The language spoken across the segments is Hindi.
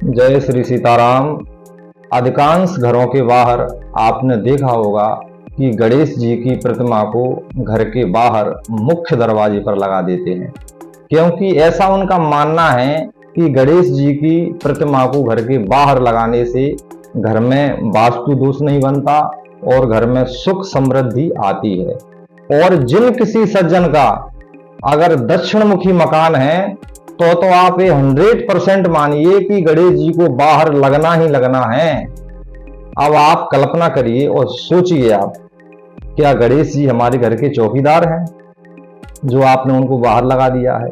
जय श्री सीताराम। अधिकांश घरों के बाहर आपने देखा होगा कि गणेश जी की प्रतिमा को घर के बाहर मुख्य दरवाजे पर लगा देते हैं, क्योंकि ऐसा उनका मानना है कि गणेश जी की प्रतिमा को घर के बाहर लगाने से घर में वास्तु दोष नहीं बनता और घर में सुख समृद्धि आती है। और जिन किसी सज्जन का अगर दक्षिण मुखी मकान है तो आप ये 100% मानिए कि गणेश जी को बाहर लगना ही लगना है। अब आप कल्पना करिए और सोचिए, आप क्या गणेश जी हमारे घर के चौकीदार हैं जो आपने उनको बाहर लगा दिया है?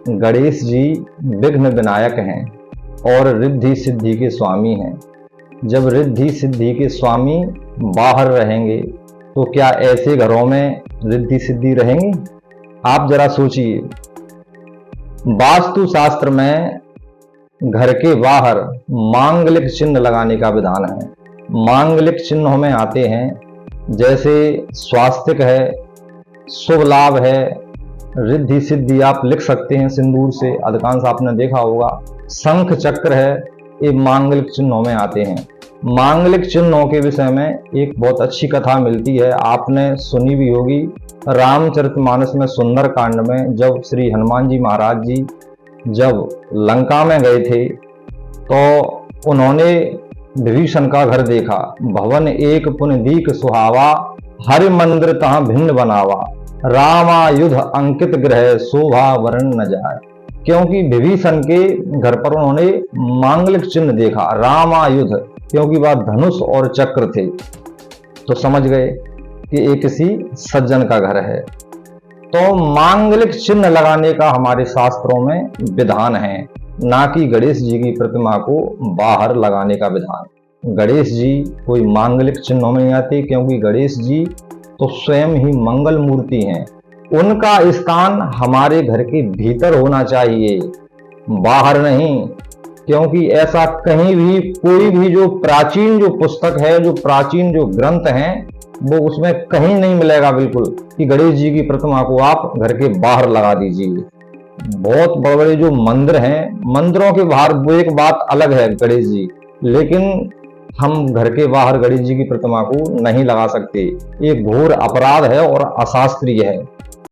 गणेश जी विघ्न विनायक हैं और रिद्धि सिद्धि के स्वामी हैं। जब रिद्धि सिद्धि के स्वामी बाहर रहेंगे तो क्या ऐसे घरों में रिद्धि सिद्धि रहेंगी? आप जरा सोचिए। वास्तु शास्त्र में घर के बाहर मांगलिक चिन्ह लगाने का विधान है। मांगलिक चिन्हों में आते हैं जैसे स्वास्तिक है, शुभ लाभ है, रिद्धि सिद्धि आप लिख सकते हैं सिंदूर से, अधिकांश आपने देखा होगा। शंख चक्र है, ये मांगलिक चिन्हों में आते हैं। मांगलिक चिन्हों के विषय में एक बहुत अच्छी कथा मिलती है, आपने सुनी भी होगी। रामचरितमानस में सुंदर कांड में जब श्री हनुमान जी महाराज जी जब लंका में गए थे तो उन्होंने विभीषण का घर देखा। भवन एक पुन दीक सुहावा, हरि मंदिर तहाँ भिन्न बनावा, रामायुध अंकित गृह शोभा वर्ण न जाए। क्योंकि विभीषण के घर पर उन्होंने मांगलिक चिन्ह देखा, रामायुध, क्योंकि वह धनुष और चक्र थे, तो समझ गए कि एक किसी सज्जन का घर है। तो मांगलिक चिन्ह लगाने का हमारे शास्त्रों में विधान है, ना कि गणेश जी की प्रतिमा को बाहर लगाने का विधान। गणेश जी कोई मांगलिक चिन्हों में नहीं आते, क्योंकि गणेश जी तो स्वयं ही मंगल मूर्ति हैं। उनका स्थान हमारे घर के भीतर होना चाहिए, बाहर नहीं। क्योंकि ऐसा कहीं भी कोई भी जो प्राचीन जो पुस्तक है, जो प्राचीन जो ग्रंथ हैं, वो उसमें कहीं नहीं मिलेगा बिल्कुल कि गणेश जी की प्रतिमा को आप घर के बाहर लगा दीजिए। बहुत बड़े बड़े जो मंदिर हैं, मंदिरों के बाहर वो एक बात अलग है गणेश जी, लेकिन हम घर के बाहर गणेश जी की प्रतिमा को नहीं लगा सकते। ये घोर अपराध है और अशास्त्रीय है।